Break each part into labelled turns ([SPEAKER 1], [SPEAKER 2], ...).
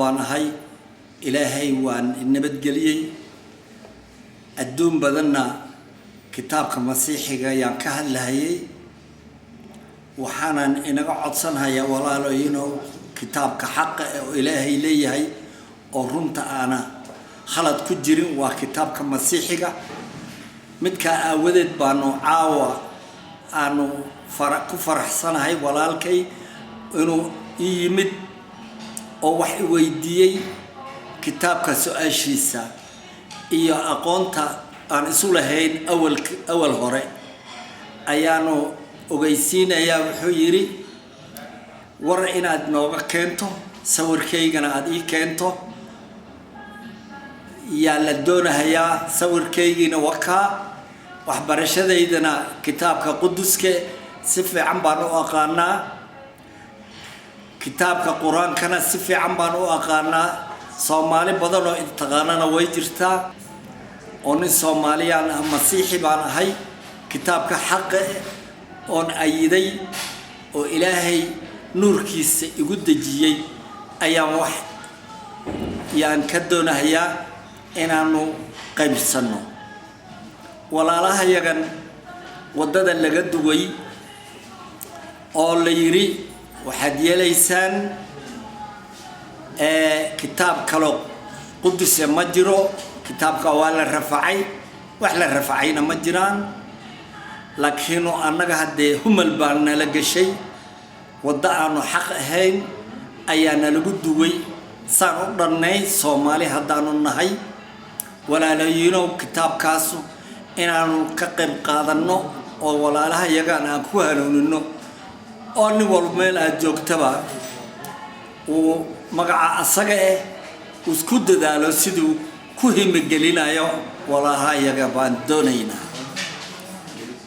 [SPEAKER 1] baan ahay ilaahay waan nabad geliyay adduun badanna kitaabka masiixiga ayaan ka hadlayay waxaanan inaga codsanayaa walaalayaal kitaabka xaq oo ilaahay leeyahay oo runta aana khalad ku jirin waa kitaabka masiixiga midka aawadeed baanu caawa aanu ku faraxsanahay walaalkay inuu yimid oo wax i weydiiyay kitaabka su'aashiisa iyo aqoonta aan isu lahayn awal hore ayaanu ogeysiinayaa wuxuu yiri war inaad nooga keento sawirkaygana aad ii keento yaa la doonayaa sawirkaygina wakaa waxbarashadeydana kitaabka quduska si fiican baan u aqaanaa kitaabka quraankana si fiican baan u aqaanaa Soomaali badan oo intaqaanana way jirtaa oo nin Soomaaliyaan ah masiixi baan ahay kitaabka xaq oo ayiday oo ilaahay nuurkiisa igu dajiyay ayaan wax yaan ka doonayaa inaanu qaybsano walaalaha yagan wadada laga duway oo la yiri waxaad yeelaysaan كتاب كلو قدس مجرو كتاب كوال الرفعي وحلا رفعينا مجران لكنه أنا هدي هم البارنا لقى شيء وضعنا حق هين أيانا لقدوي صاروا درني صومالي هدانو النهي ولا لينو كتاب كاسو إن أنا كقيم قادنو ولا لها يجانا كوهلونو أني والميل أجوك تبع magaca asaga isku dadaalo sidoo ku himgelinayo walaha yaga baan doonaynaa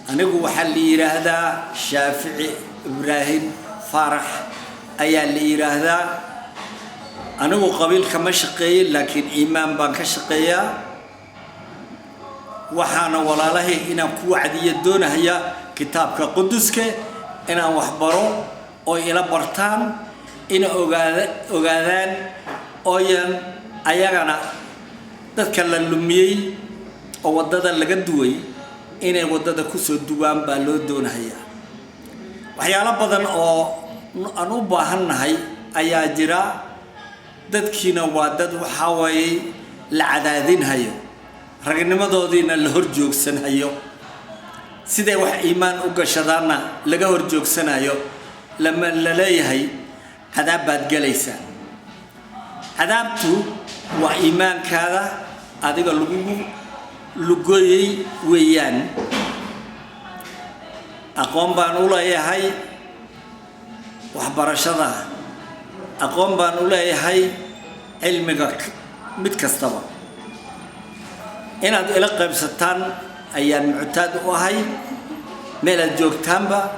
[SPEAKER 1] anigu waxa la yiraahdaa Shaafici Ibrahim Farax ayaa la yiraahdaa anigu qabiilka ma shaqeeyay laakiin iimaan baan ka shaqeeyaa waxaana walaalahay inaan ku wacdiyo doonaya kitaabka quduska inaan wax baro oo ila bartaan إن أوغادان أوين أياغانا تذكر اللومي أو ودادا لغدوي إن ودادا كسو دوان بالو دون هيا وحيالا بدن أو أنو باهن هاي أيا جرا دادكينا واداد وحاوي العدادين هايو رغنما دودين الهرجوك سن هايو سيدي وح إيمان أوغاشدانا لغا هرجوك سن هايو لما للاي هاي عذاب بعد جليسة عذابته وإيمان كذا هذا لقوي ويان أقوم بانولا يا هاي وحبر شذا أقوم بانولا يا هاي علمك متكستبا إن هذا إلقى بستان أيام معتاد وهاي ميل الجوك تامبا